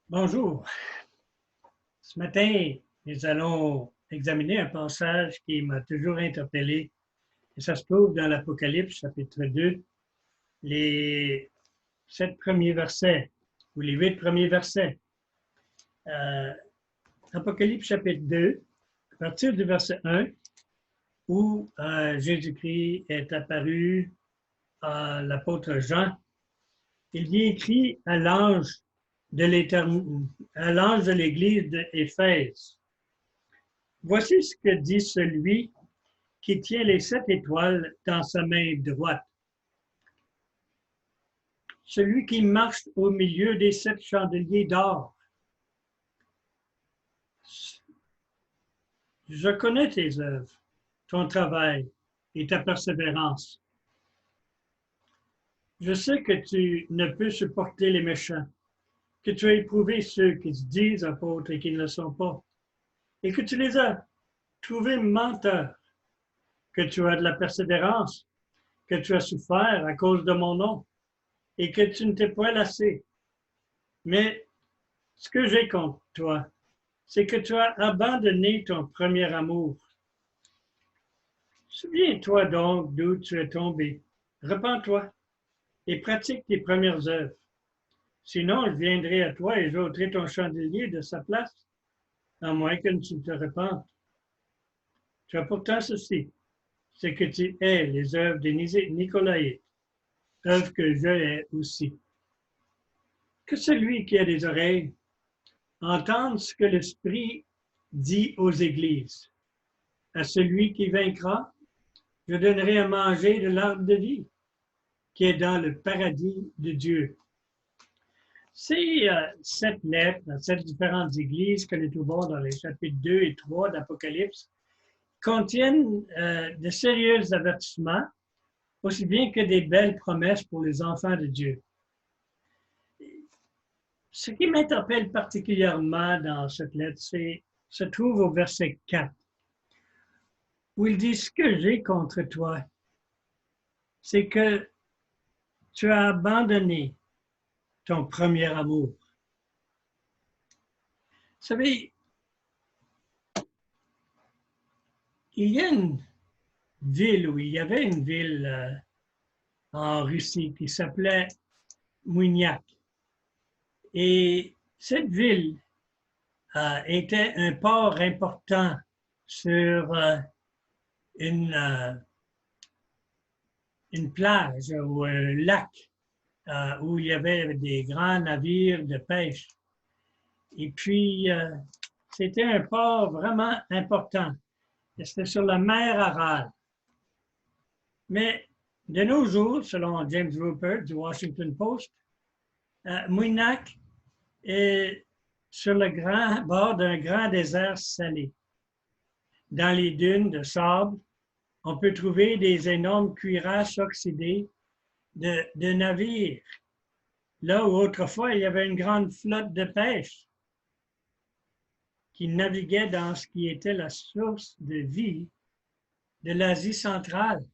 Bonjour. Ce matin, nous allons examiner un passage qui m'a toujours interpellé. Et ça se trouve dans l'Apocalypse, chapitre 2, les 7 premiers versets ou les 8 premiers versets. Euh, Apocalypse, chapitre 2, à partir du verset 1, où Jésus-Christ est apparu à l'apôtre Jean. Il y est écrit à l'ange de l'église d'Éphèse. Voici ce que dit celui qui tient les 7 étoiles dans sa main droite. Celui qui marche au milieu des 7 chandeliers d'or. Je connais tes œuvres, ton travail et ta persévérance. Je sais que tu ne peux supporter les méchants, que tu as éprouvé ceux qui se disent apôtres et qui ne le sont pas, et que tu les as trouvés menteurs, que tu as de la persévérance, que tu as souffert à cause de mon nom, et que tu ne t'es point lassé. Mais ce que j'ai contre toi, c'est que tu as abandonné ton premier amour. Souviens-toi donc d'où tu es tombé. Repens-toi et pratique tes premières œuvres. Sinon, je viendrai à toi et j'ôterai ton chandelier de sa place, à moins que tu te repentes. Tu as pourtant ceci, c'est que tu hais les œuvres des Nicolaïtes, œuvres que je hais aussi. Que celui qui a des oreilles entende ce que l'Esprit dit aux églises. À celui qui vaincra, je donnerai à manger de l'arbre de vie qui est dans le paradis de Dieu. Ces 7 lettres à 7 différentes églises que nous trouvons dans les chapitres 2 et 3 d'Apocalypse contiennent de sérieux avertissements, aussi bien que des belles promesses pour les enfants de Dieu. Ce qui m'interpelle particulièrement dans cette lettre, se trouve au verset 4, où il dit: ce que j'ai contre toi, c'est que tu as abandonné ton premier amour. Vous savez, il y a une ville, où il y avait une ville en Russie qui s'appelait Mouniac. Et cette ville était un port important sur une plage ou un lac où il y avait des grands navires de pêche. Et puis, c'était un port vraiment important. C'était sur la mer Aral. Mais de nos jours, selon James Rupert du Washington Post, Mouinac est sur le bord d'un grand désert salé. Dans les dunes de sable, on peut trouver des énormes cuirasses oxydées de navires. Là où autrefois il y avait une grande flotte de pêche qui naviguait dans ce qui était la source de vie de l'Asie centrale.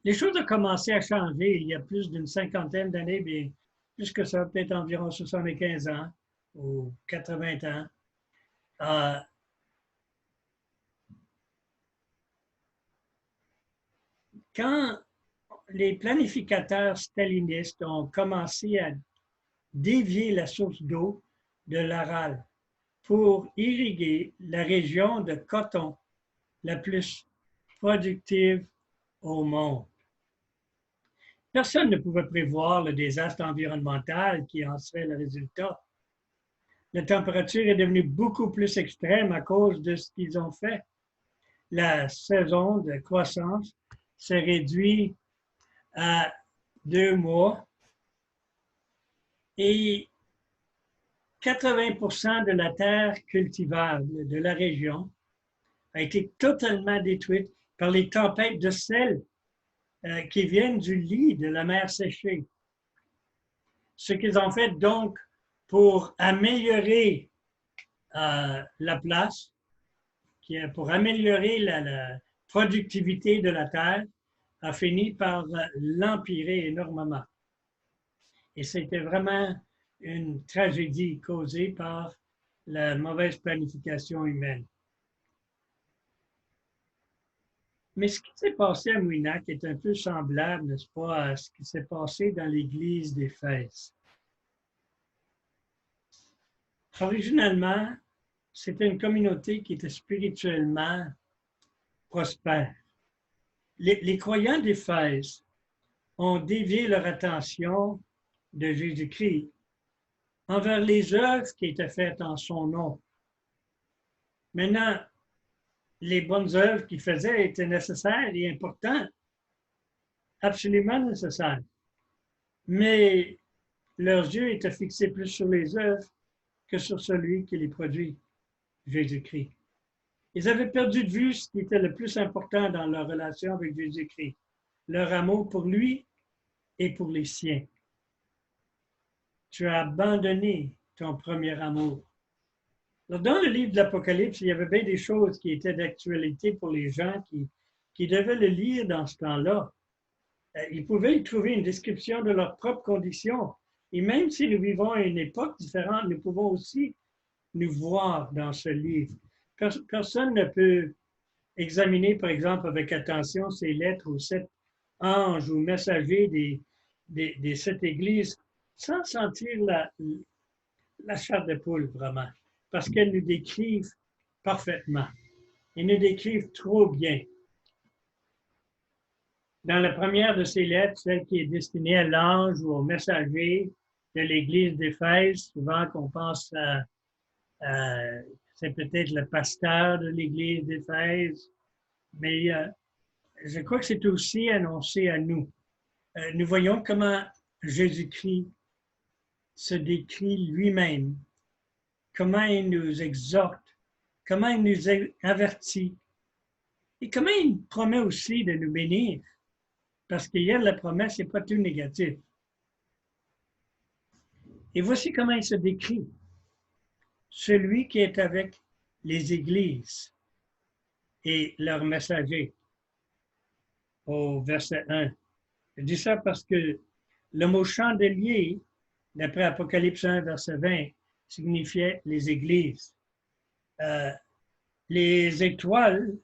Les choses ont commencé à changer il y a plus d'une cinquantaine d'années, bien plus que ça, peut-être environ 75 ans ou 80 ans. Quand les planificateurs stalinistes ont commencé à dévier la source d'eau de l'Aral pour irriguer la région de coton la plus productive au monde. Personne ne pouvait prévoir le désastre environnemental qui en serait le résultat. La température est devenue beaucoup plus extrême à cause de ce qu'ils ont fait. La saison de croissance s'est réduite à 2 mois et 80% de la terre cultivable de la région a été totalement détruite par les tempêtes de sel qui viennent du lit de la mer séchée. Ce qu'ils ont fait donc pour améliorer la place, pour améliorer la productivité de la terre, a fini par l'empirer énormément. Et c'était vraiment une tragédie causée par la mauvaise planification humaine. Mais ce qui s'est passé à Mouinac est un peu semblable, n'est-ce pas, à ce qui s'est passé dans l'église d'Éphèse. Originalement, c'était une communauté qui était spirituellement prospère. Les croyants d'Éphèse ont dévié leur attention de Jésus-Christ envers les œuvres qui étaient faites en son nom. Maintenant, les bonnes œuvres qu'ils faisaient étaient nécessaires et importantes, absolument nécessaires. Mais leurs yeux étaient fixés plus sur les œuvres que sur celui qui les produit, Jésus-Christ. Ils avaient perdu de vue ce qui était le plus important dans leur relation avec Jésus-Christ, leur amour pour lui et pour les siens. Tu as abandonné ton premier amour. Alors, dans le livre de l'Apocalypse, il y avait bien des choses qui étaient d'actualité pour les gens qui devaient le lire dans ce temps-là. Ils pouvaient y trouver une description de leurs propres conditions. Et même si nous vivons à une époque différente, nous pouvons aussi nous voir dans ce livre. Personne ne peut examiner, par exemple, avec attention ces lettres aux 7 anges ou messagers des 7 églises sans sentir la chair de poule, vraiment, parce qu'elles nous décrivent parfaitement. Elles nous décrivent trop bien. Dans la première de ces lettres, celle qui est destinée à l'ange ou au messager de l'église d'Éphèse, souvent qu'on pense à c'est peut-être le pasteur de l'église d'Éphèse, mais je crois que c'est aussi annoncé à nous. Nous voyons comment Jésus-Christ se décrit lui-même, comment il nous exhorte, comment il nous avertit et comment il promet aussi de nous bénir. Parce qu'il y a la promesse, ce n'est pas tout négatif. Et voici comment il se décrit. Celui qui est avec les églises et leurs messagers. Au verset 1. Je dis ça parce que le mot chandelier, d'après Apocalypse 1, verset 20, signifiait les églises. Les étoiles,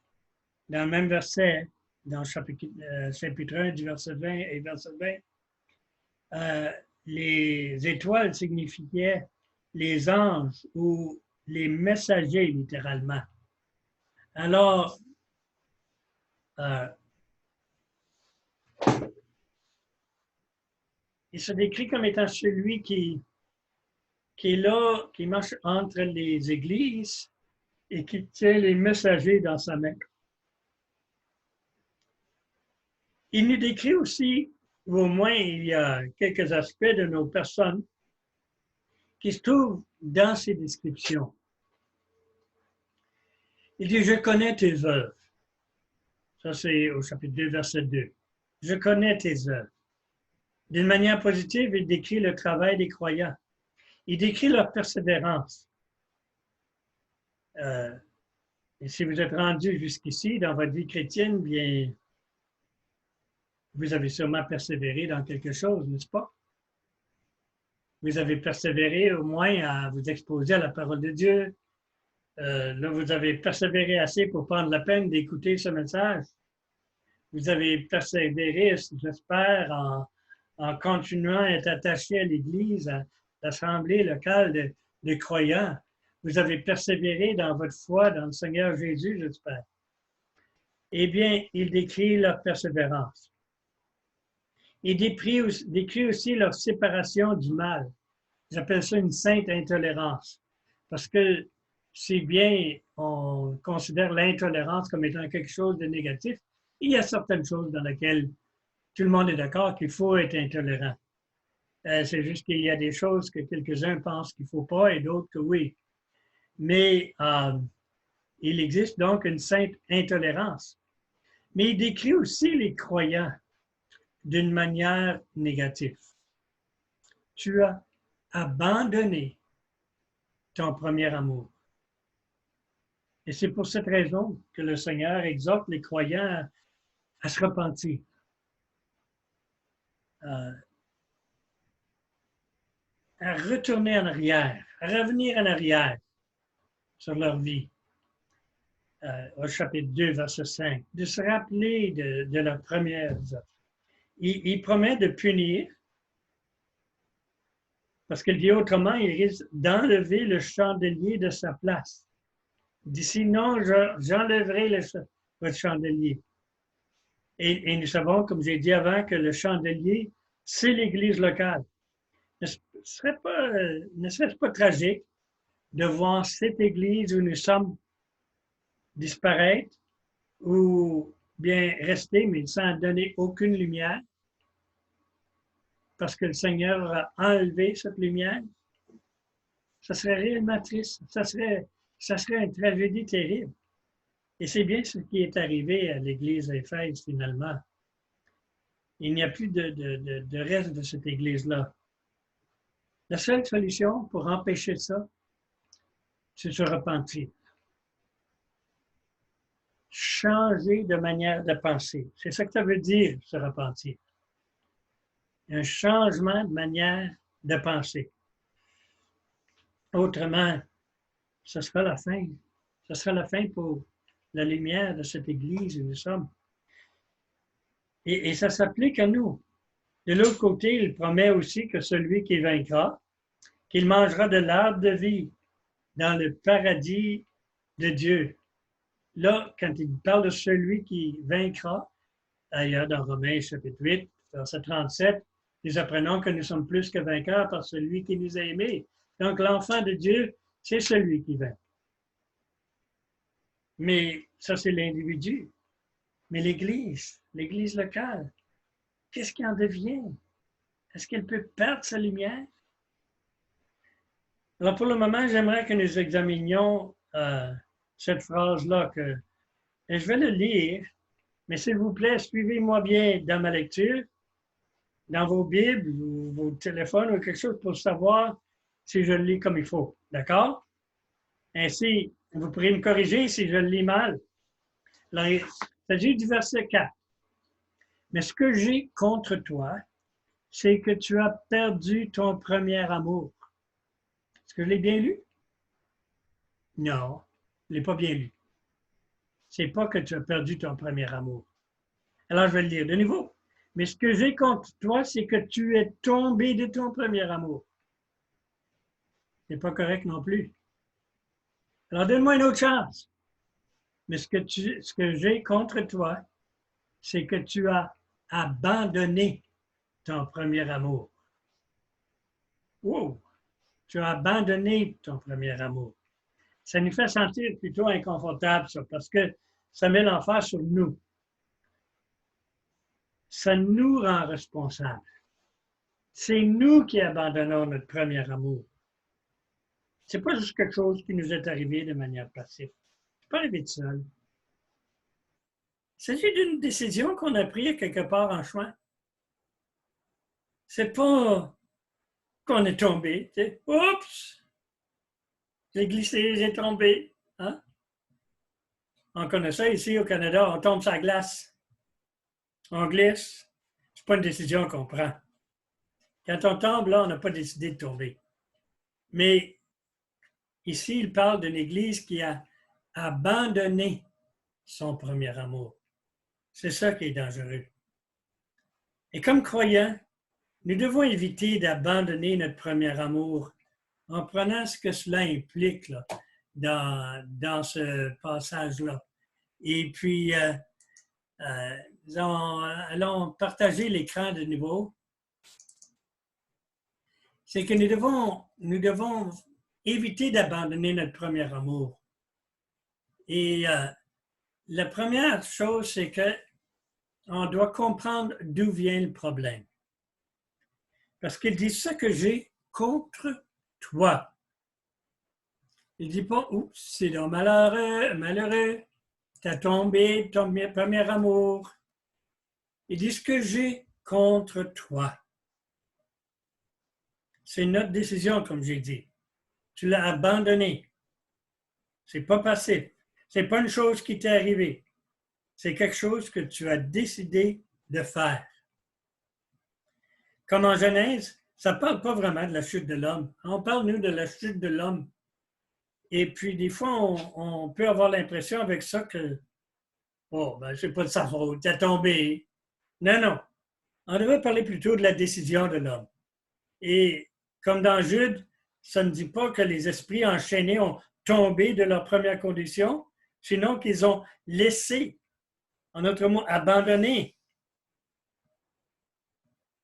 dans le même verset, dans chapitre 1 du verset 20 et verset 20, les étoiles signifiaient les anges ou les messagers, littéralement. Alors, il se décrit comme étant celui qui est là, qui marche entre les églises et qui tient les messagers dans sa main. Il nous décrit aussi, ou au moins il y a quelques aspects de nos personnes qui se trouvent dans ces descriptions. Il dit, je connais tes œuvres. Ça, c'est au chapitre 2, verset 2. Je connais tes œuvres. D'une manière positive, il décrit le travail des croyants. Il décrit leur persévérance. Et si vous êtes rendu jusqu'ici dans votre vie chrétienne, bien, vous avez sûrement persévéré dans quelque chose, n'est-ce pas? Vous avez persévéré au moins à vous exposer à la parole de Dieu. Là, vous avez persévéré assez pour prendre la peine d'écouter ce message. Vous avez persévéré, j'espère, en continuant à être attaché à l'Église, à l'assemblée locale de croyants. Vous avez persévéré dans votre foi dans le Seigneur Jésus, j'espère. Eh bien, il décrit leur persévérance. Il décrit aussi leur séparation du mal. J'appelle ça une sainte intolérance. Parce que si bien on considère l'intolérance comme étant quelque chose de négatif, il y a certaines choses dans lesquelles tout le monde est d'accord qu'il faut être intolérant. C'est juste qu'il y a des choses que quelques-uns pensent qu'il ne faut pas et d'autres que oui. Mais il existe donc une sainte intolérance. Mais il décrit aussi les croyants d'une manière négative. Tu as abandonné ton premier amour. Et c'est pour cette raison que le Seigneur exhorte les croyants à se repentir. à retourner en arrière, à revenir en arrière sur leur vie. Au chapitre 2, verset 5, de se rappeler de leurs premières œuvres. Il promet de punir, parce qu'il dit autrement, il risque d'enlever le chandelier de sa place. Il dit, sinon, j'enlèverai votre chandelier. Et nous savons, comme j'ai dit avant, que le chandelier, c'est l'Église locale. Ne serait-ce pas tragique de voir cette Église où nous sommes disparaître ou bien rester, mais sans donner aucune lumière, parce que le Seigneur a enlevé cette lumière? Ça serait réellement triste. Ça serait une tragédie terrible. Et c'est bien ce qui est arrivé à l'Église d'Éphèse, finalement. Il n'y a plus de reste de cette Église-là. La seule solution pour empêcher ça, c'est se repentir. Changer de manière de penser. C'est ça que ça veut dire, se repentir. Un changement de manière de penser. Autrement, ce sera la fin. Ce sera la fin pour la lumière de cette Église où nous sommes. Et ça s'applique à nous. De l'autre côté, il promet aussi que celui qui vaincra, qu'il mangera de l'arbre de vie dans le paradis de Dieu. Là, quand il parle de celui qui vaincra, ailleurs dans Romains chapitre 8, verset 37, nous apprenons que nous sommes plus que vainqueurs par celui qui nous a aimés. Donc, l'enfant de Dieu, c'est celui qui vainc. Mais ça, c'est l'individu. Mais l'Église locale, qu'est-ce qui en devient? Est-ce qu'elle peut perdre sa lumière? Alors, pour le moment, j'aimerais que nous examinions cette phrase-là, et je vais le lire, mais s'il vous plaît, suivez-moi bien dans ma lecture, dans vos Bibles ou vos téléphones ou quelque chose pour savoir si je le lis comme il faut. D'accord? Ainsi, vous pourrez me corriger si je le lis mal. Alors, il s'agit du verset 4. Mais ce que j'ai contre toi, c'est que tu as perdu ton premier amour. Est-ce que je l'ai bien lu? Non, je ne l'ai pas bien lu. C'est pas que tu as perdu ton premier amour. Alors, je vais le lire de nouveau. Mais ce que j'ai contre toi, c'est que tu es tombé de ton premier amour. C'est pas correct non plus. Alors, donne-moi une autre chance. Mais ce que j'ai contre toi, c'est que tu as abandonné ton premier amour. Wow! Tu as abandonné ton premier amour. Ça nous fait sentir plutôt inconfortable, ça, parce que ça met l'emphase sur nous. Ça nous rend responsables. C'est nous qui abandonnons notre premier amour. C'est pas juste quelque chose qui nous est arrivé de manière passive. C'est pas arrivé de seul. Il s'agit d'une décision qu'on a prise quelque part en chemin. C'est pas qu'on est tombé. Oups! J'ai glissé, j'ai tombé. Hein? On connaît ça ici au Canada, on tombe sur la glace. On glisse. C'est pas une décision qu'on prend. Quand on tombe, là, on n'a pas décidé de tomber. Mais ici, il parle d'une Église qui a abandonné son premier amour. C'est ça qui est dangereux. Et comme croyants, nous devons éviter d'abandonner notre premier amour en prenant ce que cela implique là, dans ce passage-là. Et puis, allons partager l'écran de nouveau. C'est que nous devons éviter d'abandonner notre premier amour. Et la première chose, c'est qu'on doit comprendre d'où vient le problème. Parce qu'il dit ce que j'ai contre toi. Il ne dit pas, oups, c'est donc malheureux, t'as tombé de ton premier amour. Il dit ce que j'ai contre toi. C'est notre décision, comme j'ai dit. Tu l'as abandonné. C'est pas passé. C'est pas une chose qui t'est arrivée. C'est quelque chose que tu as décidé de faire. Comme en Genèse, ça ne parle pas vraiment de la chute de l'homme. On parle, nous, de la chute de l'homme. Et puis, des fois, on peut avoir l'impression avec ça que, oh, ben, c'est pas de sa faute, il a tombé. Non, non. On devrait parler plutôt de la décision de l'homme. Et comme dans Jude, ça ne dit pas que les esprits enchaînés ont tombé de leur première condition, sinon qu'ils ont laissé, en d'autres mots, abandonné.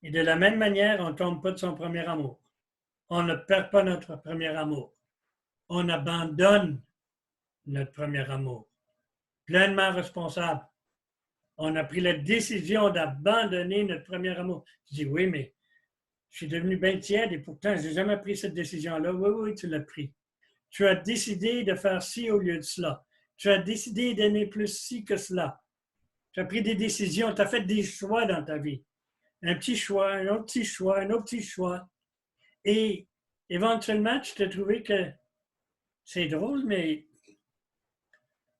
Et de la même manière, on ne tombe pas de son premier amour. On ne perd pas notre premier amour. On abandonne notre premier amour. Pleinement responsable. On a pris la décision d'abandonner notre premier amour. Je dis, oui, mais je suis devenu bien tiède et pourtant, je n'ai jamais pris cette décision-là. Oui, oui, tu l'as pris. Tu as décidé de faire ci au lieu de cela. Tu as décidé d'aimer plus ci que cela. Tu as pris des décisions, tu as fait des choix dans ta vie. Un petit choix, un autre petit choix, un autre petit choix. Et éventuellement, tu t'es trouvé que c'est drôle, mais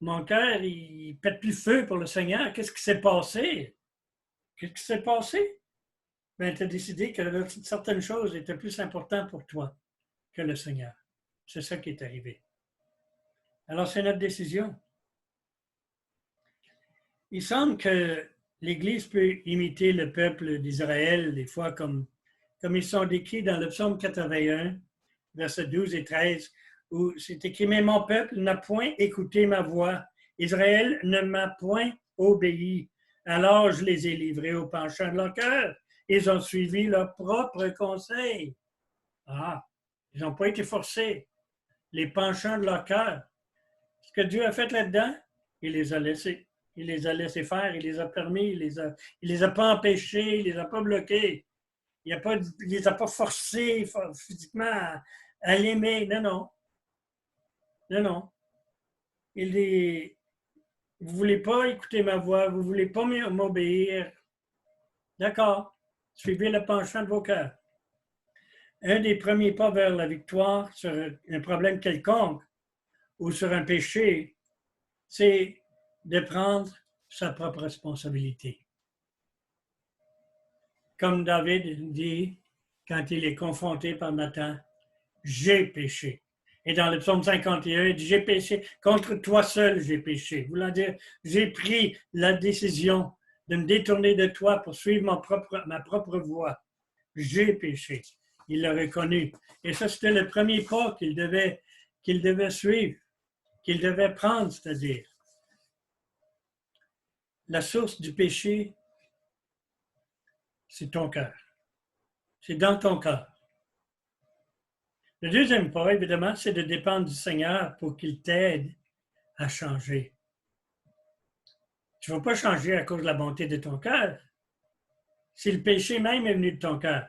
mon cœur, il pète plus feu pour le Seigneur. Qu'est-ce qui s'est passé? Qu'est-ce qui s'est passé? Ben, tu as décidé que certaines choses étaient plus importantes pour toi que le Seigneur. C'est ça qui est arrivé. Alors, c'est notre décision. Il semble que l'Église peut imiter le peuple d'Israël, des fois, comme ils sont décrits dans le psaume 81, versets 12 et 13, où c'est écrit, « Mais mon peuple n'a point écouté ma voix. Israël ne m'a point obéi. Alors je les ai livrés au penchant de leur cœur. Ils ont suivi leur propre conseil. » Ah, ils n'ont pas été forcés. Les penchants de leur cœur. Ce que Dieu a fait là-dedans, il les a laissés. Il les a laissés faire, il les a permis, il les a pas empêchés, il les a pas bloqués. Il les a pas forcés physiquement à l'aimer. Non, non. Non, non. Vous ne voulez pas écouter ma voix, vous ne voulez pas m'obéir. D'accord. Suivez le penchant de vos cœurs. Un des premiers pas vers la victoire sur un problème quelconque ou sur un péché, c'est de prendre sa propre responsabilité. Comme David dit quand il est confronté par Nathan, « J'ai péché ». Et dans le psaume 51, il dit, « J'ai péché, contre toi seul j'ai péché ». Voulant dire, j'ai pris la décision de me détourner de toi pour suivre ma propre voie. J'ai péché. Il l'a reconnu. Et ça, c'était le premier pas qu'il devait suivre, qu'il devait prendre, c'est-à-dire. La source du péché, c'est ton cœur. C'est dans ton cœur. Le deuxième pas, évidemment, c'est de dépendre du Seigneur pour qu'il t'aide à changer. Tu ne vas pas changer à cause de la bonté de ton cœur. Si le péché même est venu de ton cœur.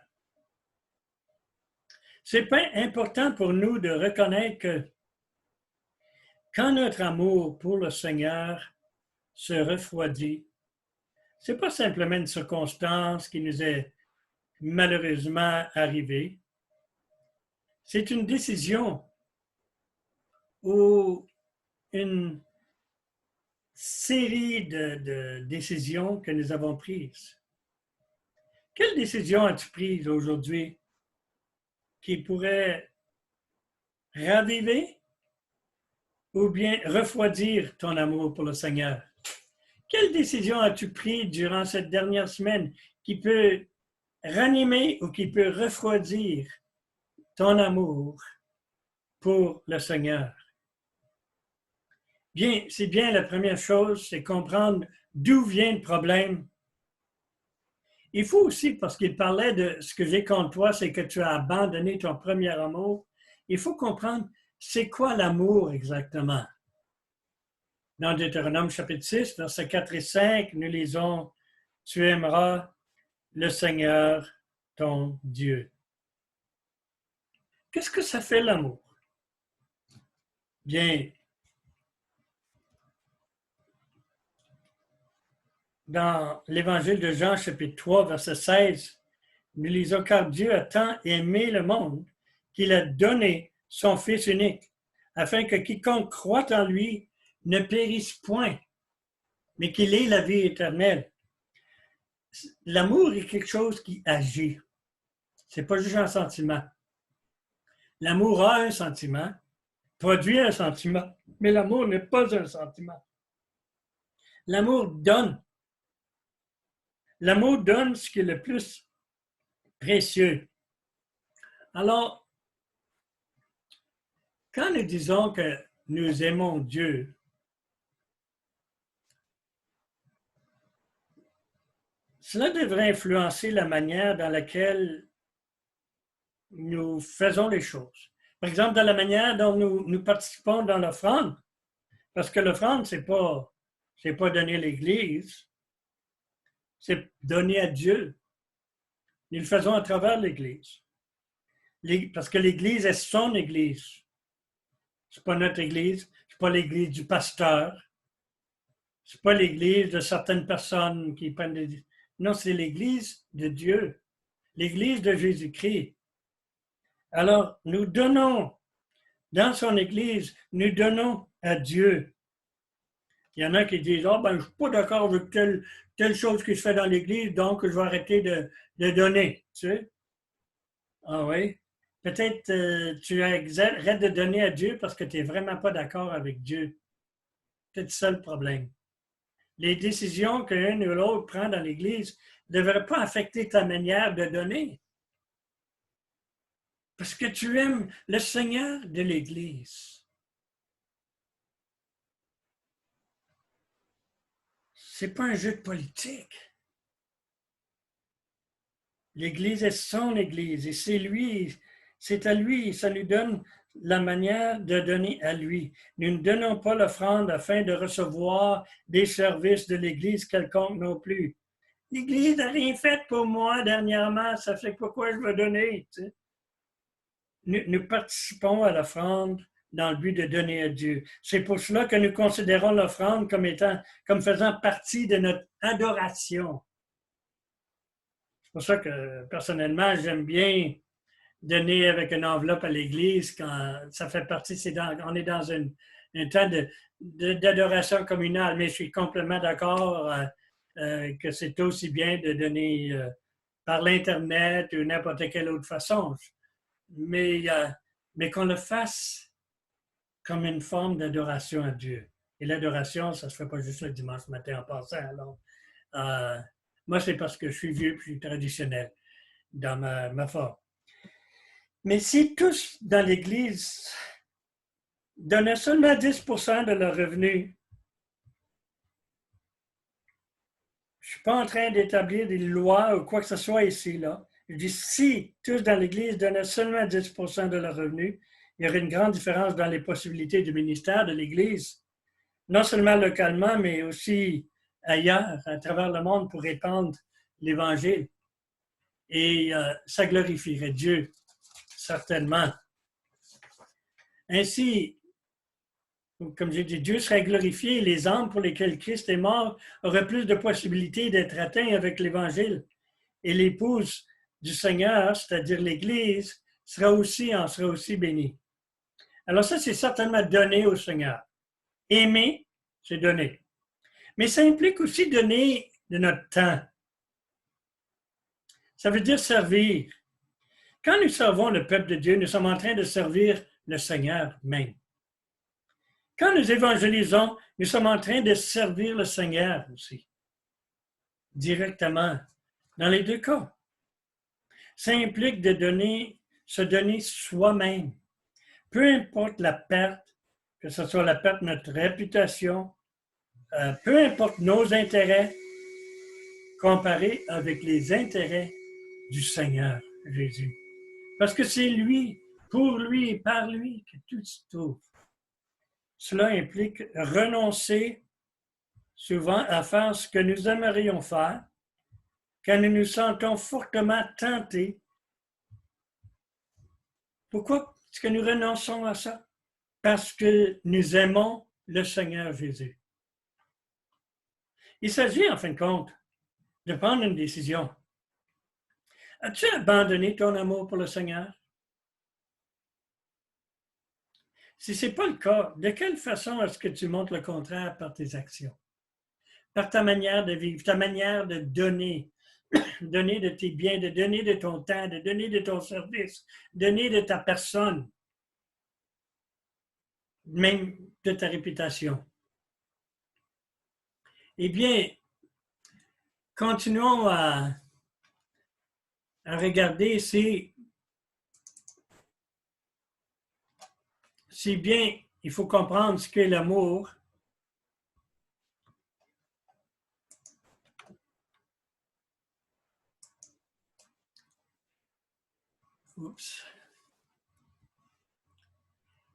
C'est pas important pour nous de reconnaître que quand notre amour pour le Seigneur se refroidit, ce n'est pas simplement une circonstance qui nous est malheureusement arrivée. C'est une décision ou une série de décisions que nous avons prises. Quelle décision as-tu prise aujourd'hui qui pourrait raviver ou bien refroidir ton amour pour le Seigneur? Quelle décision as-tu prise durant cette dernière semaine qui peut ranimer ou qui peut refroidir ton amour pour le Seigneur? Bien, c'est bien la première chose, c'est comprendre d'où vient le problème. Il faut aussi, parce qu'il parlait de ce que j'ai contre toi, c'est que tu as abandonné ton premier amour. Il faut comprendre c'est quoi l'amour exactement. Dans Deutéronome chapitre 6, versets 4 et 5, nous lisons « Tu aimeras le Seigneur, ton Dieu. » Qu'est-ce que ça fait l'amour? Bien, dans l'Évangile de Jean, chapitre 3, verset 16, nous lisons « Car Dieu a tant aimé le monde qu'il a donné son Fils unique, afin que quiconque croit en lui ne périsse point, mais qu'il ait la vie éternelle. » L'amour est quelque chose qui agit. C'est pas juste un sentiment. L'amour a un sentiment, produit un sentiment, mais l'amour n'est pas un sentiment. L'amour donne. L'amour donne ce qui est le plus précieux. Alors, quand nous disons que nous aimons Dieu, cela devrait influencer la manière dans laquelle nous faisons les choses. Par exemple, dans la manière dont nous participons dans l'offrande, parce que l'offrande, c'est pas donner à l'Église, c'est donner à Dieu. Nous le faisons à travers l'Église. Parce que l'Église est son Église. Ce n'est pas notre Église, ce n'est pas l'Église du pasteur, ce n'est pas l'Église de certaines personnes qui prennent des... Non, c'est l'Église de Dieu, l'Église de Jésus-Christ. Alors, nous donnons, dans son Église, nous donnons à Dieu. Il y en a qui disent, oh, ben, je ne suis pas d'accord avec telle chose qui se fait dans l'Église, donc je vais arrêter de donner. Tu sais? Ah oui? Peut-être tu arrêtes de donner à Dieu parce que tu n'es vraiment pas d'accord avec Dieu. C'est peut-être ça le problème. Les décisions qu'un ou l'autre prend dans l'Église ne devraient pas affecter ta manière de donner. Parce que tu aimes le Seigneur de l'Église. Ce n'est pas un jeu de politique. L'Église est son Église et c'est à lui, ça nous donne la manière de donner à lui. Nous ne donnons pas l'offrande afin de recevoir des services de l'Église quelconque non plus. L'Église n'a rien fait pour moi dernièrement, ça fait pourquoi je veux donner. Tu sais? Nous participons à l'offrande dans le but de donner à Dieu. C'est pour cela que nous considérons l'offrande comme faisant partie de notre adoration. C'est pour ça que personnellement, j'aime bien donner avec une enveloppe à l'Église quand ça fait partie, on est dans un temps d'adoration communale, mais je suis complètement d'accord que c'est aussi bien de donner par l'Internet ou n'importe quelle autre façon. Mais qu'on le fasse comme une forme d'adoration à Dieu. Et l'adoration, ça ne se fait pas juste le dimanche matin en passant. Alors, moi, c'est parce que je suis vieux et je suis traditionnel dans ma forme. Mais si tous dans l'Église donnaient seulement 10% de leurs revenus, je ne suis pas en train d'établir des lois ou quoi que ce soit ici, là. Je dis, si tous dans l'Église donnaient seulement 10% de leurs revenus, il y aurait une grande différence dans les possibilités du ministère de l'Église, non seulement localement, mais aussi ailleurs, à travers le monde, pour répandre l'Évangile. Et ça glorifierait Dieu, certainement. Ainsi, comme j'ai dit, Dieu serait glorifié et les âmes pour lesquelles Christ est mort auraient plus de possibilités d'être atteints avec l'Évangile. Et l'épouse du Seigneur, c'est-à-dire l'Église, en sera aussi bénie. Alors ça, c'est certainement donner au Seigneur. Aimer, c'est donner. Mais ça implique aussi donner de notre temps. Ça veut dire servir. Quand nous servons le peuple de Dieu, nous sommes en train de servir le Seigneur même. Quand nous évangélisons, nous sommes en train de servir le Seigneur aussi, directement, dans les deux cas. Ça implique se donner soi-même. Peu importe la perte, que ce soit la perte de notre réputation, peu importe nos intérêts, comparés avec les intérêts du Seigneur Jésus. Parce que c'est lui, pour lui et par lui que tout se trouve. Cela implique renoncer souvent à faire ce que nous aimerions faire quand nous nous sentons fortement tentés. Pourquoi est-ce que nous renonçons à ça? Parce que nous aimons le Seigneur Jésus. Il s'agit, en fin de compte, de prendre une décision. As-tu abandonné ton amour pour le Seigneur? Si ce n'est pas le cas, de quelle façon est-ce que tu montres le contraire par tes actions? Par ta manière de vivre, ta manière de donner, donner de tes biens, de donner de ton temps, de donner de ton service, donner de ta personne, même de ta réputation. Eh bien, continuons à regarder si bien il faut comprendre ce qu'est l'amour. Oups.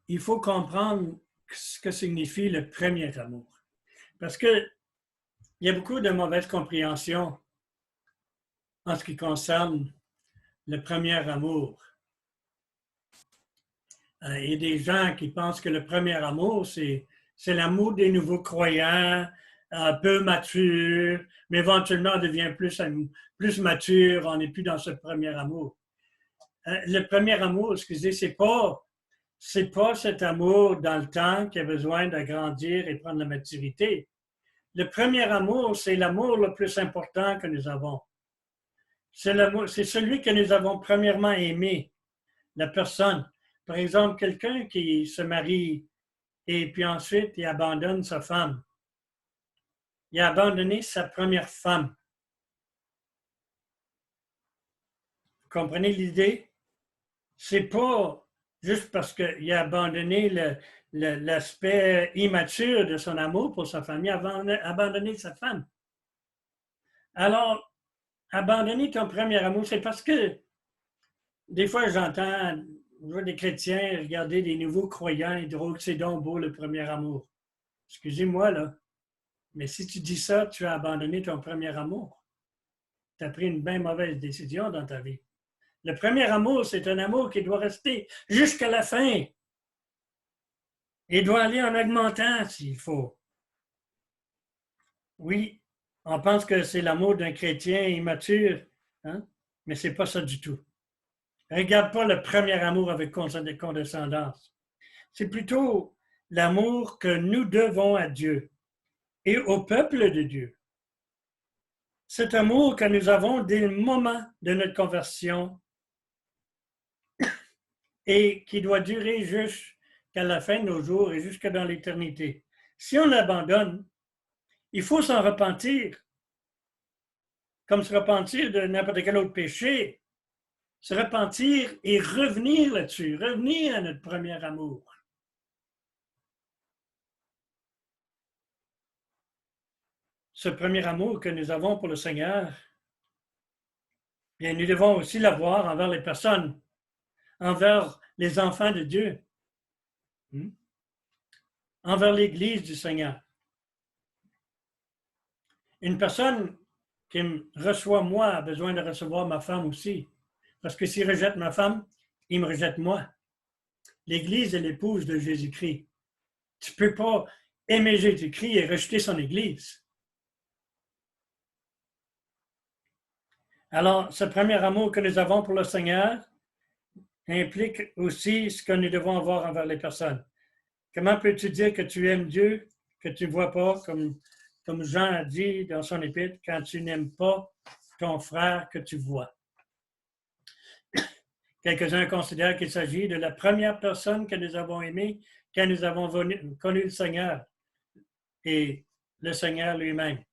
Il faut comprendre ce que signifie le premier amour. Parce qu'il y a beaucoup de mauvaise compréhension en ce qui concerne le premier amour. Il y a des gens qui pensent que le premier amour, c'est l'amour des nouveaux croyants, peu matures, mais éventuellement on devient plus mature, on n'est plus dans ce premier amour. Le premier amour, excusez, c'est pas cet amour dans le temps qui a besoin de grandir et prendre la maturité. Le premier amour, c'est l'amour le plus important que nous avons. C'est celui que nous avons premièrement aimé, la personne. Par exemple, quelqu'un qui se marie et puis ensuite il abandonne sa femme. Il a abandonné sa première femme. Vous comprenez l'idée? C'est pas juste parce qu'il a abandonné l'aspect immature de son amour pour sa femme. Il a abandonné sa femme. Alors, abandonner ton premier amour, c'est parce que des fois, j'entends des chrétiens regarder des nouveaux croyants et dire que c'est donc beau le premier amour. Excusez-moi, là. Mais si tu dis ça, tu as abandonné ton premier amour. Tu as pris une bien mauvaise décision dans ta vie. Le premier amour, c'est un amour qui doit rester jusqu'à la fin. Il doit aller en augmentant s'il faut. Oui, on pense que c'est l'amour d'un chrétien immature, hein? Mais ce n'est pas ça du tout. Regarde pas le premier amour avec condescendance. C'est plutôt l'amour que nous devons à Dieu et au peuple de Dieu. Cet amour que nous avons dès le moment de notre conversion et qui doit durer jusqu'à la fin de nos jours et jusque dans l'éternité. Si on abandonne, il faut s'en repentir, comme se repentir de n'importe quel autre péché, se repentir et revenir là-dessus, revenir à notre premier amour. Ce premier amour que nous avons pour le Seigneur, bien, nous devons aussi l'avoir envers les personnes, envers les enfants de Dieu, envers l'Église du Seigneur. Une personne qui me reçoit moi a besoin de recevoir ma femme aussi. Parce que s'il rejette ma femme, il me rejette moi. L'Église est l'épouse de Jésus-Christ. Tu ne peux pas aimer Jésus-Christ et rejeter son Église. Alors, ce premier amour que nous avons pour le Seigneur implique aussi ce que nous devons avoir envers les personnes. Comment peux-tu dire que tu aimes Dieu, que tu ne vois pas, comme Jean a dit dans son épître, quand tu n'aimes pas ton frère que tu vois? Quelques-uns considèrent qu'il s'agit de la première personne que nous avons aimée quand nous avons connu le Seigneur et le Seigneur lui-même.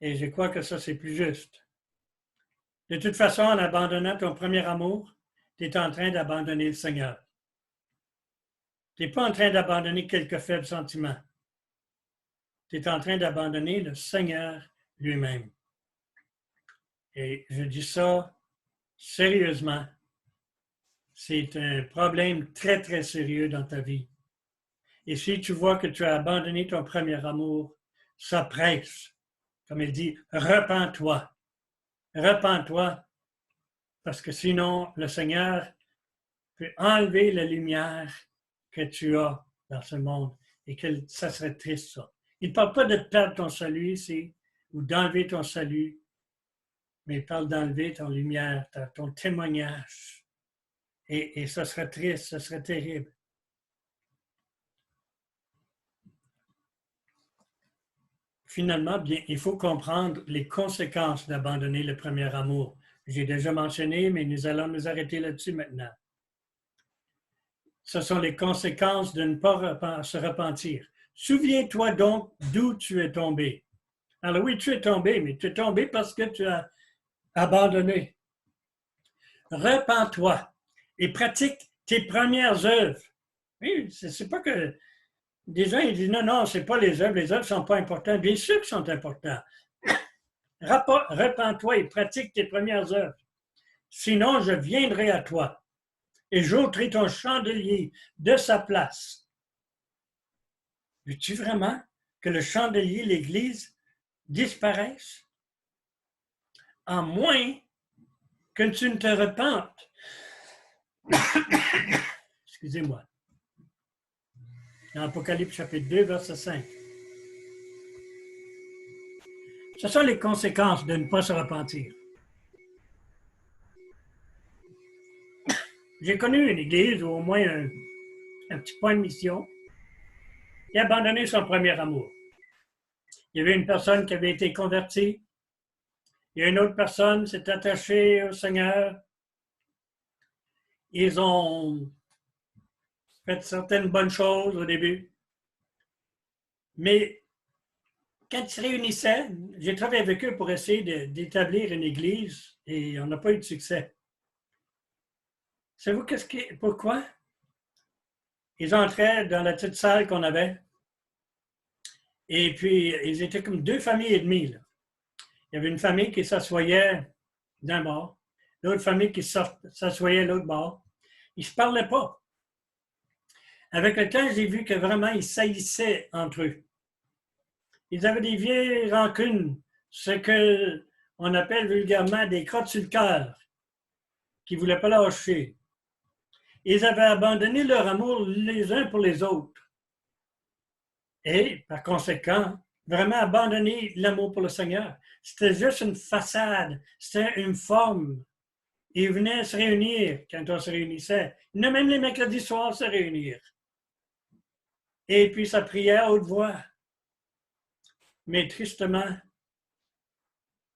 Et je crois que ça, c'est plus juste. De toute façon, en abandonnant ton premier amour, tu es en train d'abandonner le Seigneur. Tu n'es pas en train d'abandonner quelques faibles sentiments. Tu es en train d'abandonner le Seigneur lui-même. Et je dis ça sérieusement. C'est un problème très, très sérieux dans ta vie. Et si tu vois que tu as abandonné ton premier amour, ça presse. Comme il dit, repens-toi. Repens-toi, parce que sinon, le Seigneur peut enlever la lumière que tu as dans ce monde et que ça serait triste, ça. Il ne parle pas de perdre ton salut ici ou d'enlever ton salut, mais il parle d'enlever ton lumière, ton témoignage. Et ça serait triste, ça serait terrible. finalement, bien, il faut comprendre les conséquences d'abandonner le premier amour. J'ai déjà mentionné, mais nous allons nous arrêter là-dessus maintenant. Ce sont les conséquences de ne pas se repentir. Souviens-toi donc d'où tu es tombé. Alors oui, tu es tombé, mais tu es tombé parce que tu as abandonné. Repens-toi et pratique tes premières œuvres. Oui, c'est pas que des gens ils disent non, non, c'est pas les œuvres ne sont pas importantes. Bien sûr qu'elles sont importantes. Repens-toi et pratique tes premières œuvres. Sinon, je viendrai à toi et j'ôterai ton chandelier de sa place. Veux-tu vraiment que le chandelier, l'Église, disparaisse? À moins que tu ne te repentes. Excusez-moi. Dans Apocalypse chapitre 2, verset 5. Ce sont les conséquences de ne pas se repentir. J'ai connu une église, ou au moins un petit point de mission, qui a abandonné son premier amour. Il y avait une personne qui avait été convertie, et une autre personne s'est attachée au Seigneur. Ils ont fait certaines bonnes choses au début, mais quand ils se réunissaient, j'ai travaillé avec eux pour essayer d'établir une église et on n'a pas eu de succès. Savez-vous pourquoi? Ils entraient dans la petite salle qu'on avait et puis ils étaient comme deux familles et demie. Là. Il y avait une famille qui s'assoyait d'un bord, l'autre famille qui s'assoyait de l'autre bord. Ils ne se parlaient pas. Avec le temps, j'ai vu que vraiment ils saillissaient entre eux. Ils avaient des vieilles rancunes, ce qu'on appelle vulgairement des crottes sur le cœur, qui ne voulaient pas lâcher. Ils avaient abandonné leur amour les uns pour les autres. Et, par conséquent, vraiment abandonné l'amour pour le Seigneur. C'était juste une façade, c'était une forme. Ils venaient se réunir quand on se réunissait. Ils venaient même les mercredis soirs se réunir. Et puis ça priait à haute voix. Mais tristement,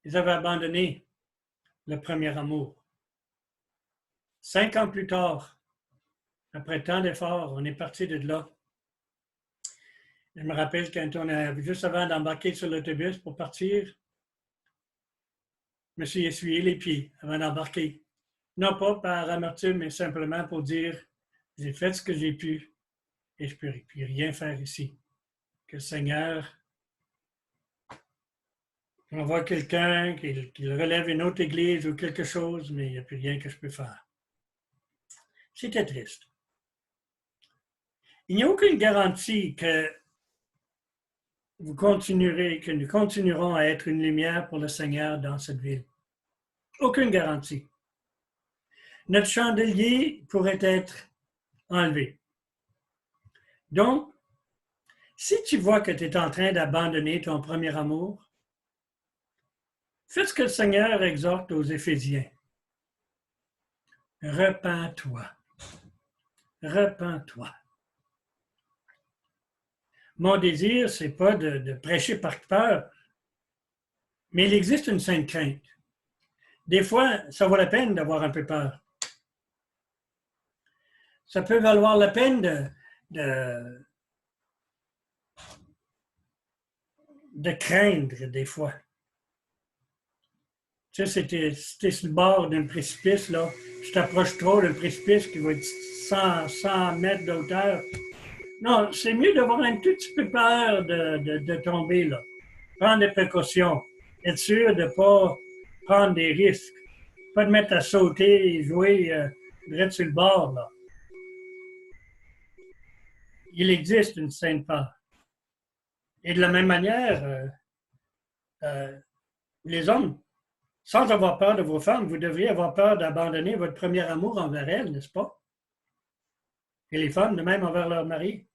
ils avaient abandonné le premier amour. 5 ans plus tard, après tant d'efforts, on est parti de là. Je me rappelle quand on a, juste avant d'embarquer sur l'autobus pour partir, je me suis essuyé les pieds avant d'embarquer. Non pas par amertume, mais simplement pour dire, j'ai fait ce que j'ai pu et je ne peux plus rien faire ici. Que le Seigneur envoie quelqu'un, qu'il relève une autre église ou quelque chose, mais il n'y a plus rien que je peux faire. C'était triste. Il n'y a aucune garantie que nous continuerons à être une lumière pour le Seigneur dans cette ville. Aucune garantie. Notre chandelier pourrait être enlevé. Donc, si tu vois que tu es en train d'abandonner ton premier amour, fais ce que le Seigneur exhorte aux Éphésiens. Repens-toi. Repens-toi. Mon désir, ce n'est pas de prêcher par peur, mais il existe une sainte crainte. Des fois, ça vaut la peine d'avoir un peu peur. Ça peut valoir la peine de craindre des fois. Tu sais, c'était sur le bord d'un précipice, là. Je t'approche trop d'un précipice qui va être 100 mètres de hauteur. Non, c'est mieux d'avoir un tout petit peu peur de tomber, là. Prendre des précautions. Être sûr de ne pas prendre des risques. Pas de mettre à sauter et jouer direct sur le bord, là. Il existe une sainte peur. Et de la même manière, les hommes, sans avoir peur de vos femmes, vous devriez avoir peur d'abandonner votre premier amour envers elles, n'est-ce pas? Et les femmes, de même envers leur mari.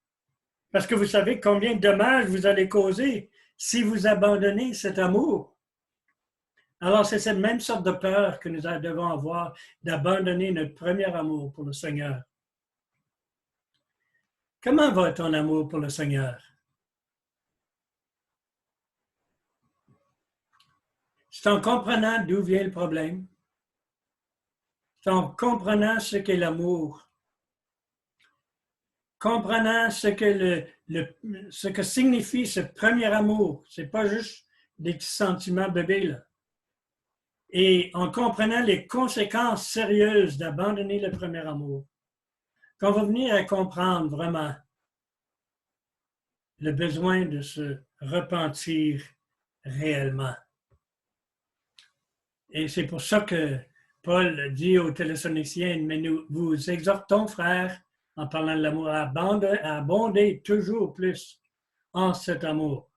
Parce que vous savez combien de dommages vous allez causer si vous abandonnez cet amour. Alors, c'est cette même sorte de peur que nous devons avoir d'abandonner notre premier amour pour le Seigneur. Comment va ton amour pour le Seigneur? C'est en comprenant d'où vient le problème. C'est en comprenant ce qu'est l'amour. Comprenant ce que signifie ce premier amour. Ce n'est pas juste des petits sentiments bébés, là. Et en comprenant les conséquences sérieuses d'abandonner le premier amour, qu'on va venir à comprendre vraiment le besoin de se repentir réellement. Et c'est pour ça que Paul dit aux Thessaloniciens, mais nous vous exhortons, frères, en parlant de l'amour, à abonder toujours plus en cet amour.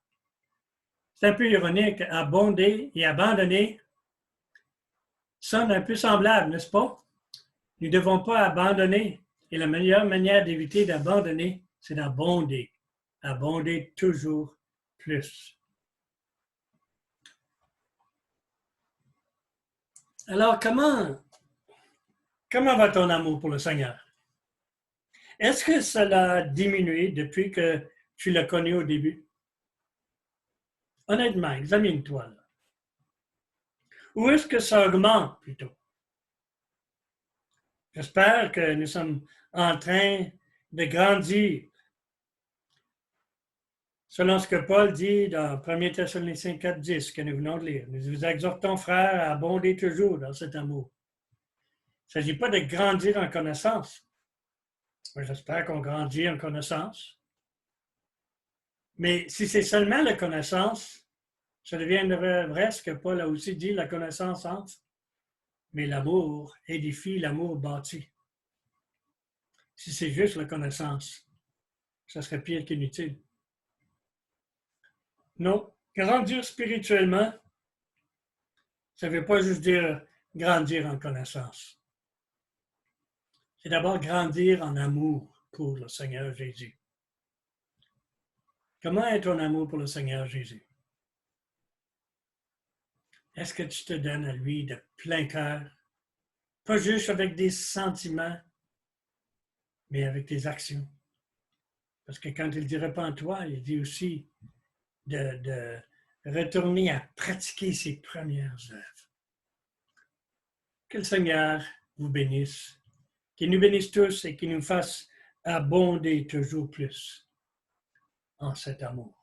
C'est un peu ironique, abonder et abandonner sonne un peu semblable, n'est-ce pas? Nous ne devons pas abandonner. Et la meilleure manière d'éviter d'abandonner, c'est d'abonder. Abonder toujours plus. Alors, comment va ton amour pour le Seigneur? Est-ce que cela a diminué depuis que tu l'as connu au début? Honnêtement, examine-toi. Là. Ou est-ce que ça augmente plutôt? J'espère que nous sommes en train de grandir. Selon ce que Paul dit dans 1 Thessaloniciens 4,10 que nous venons de lire, nous vous exhortons, frères, à abonder toujours dans cet amour. Il ne s'agit pas de grandir en connaissance. J'espère qu'on grandit en connaissance. Mais si c'est seulement la connaissance, ça deviendrait vrai ce que Paul a aussi dit, la connaissance entre. Mais l'amour édifie, l'amour bâtit. Si c'est juste la connaissance, ça serait pire qu'inutile. Non, grandir spirituellement, ça ne veut pas juste dire grandir en connaissance. C'est d'abord grandir en amour pour le Seigneur Jésus. Comment est ton amour pour le Seigneur Jésus? Est-ce que tu te donnes à lui de plein cœur? Pas juste avec des sentiments, mais avec des actions. Parce que quand il dit repens-toi, il dit aussi de retourner à pratiquer ses premières œuvres. Que le Seigneur vous bénisse, qu'il nous bénisse tous et qu'il nous fasse abonder toujours plus en cet amour.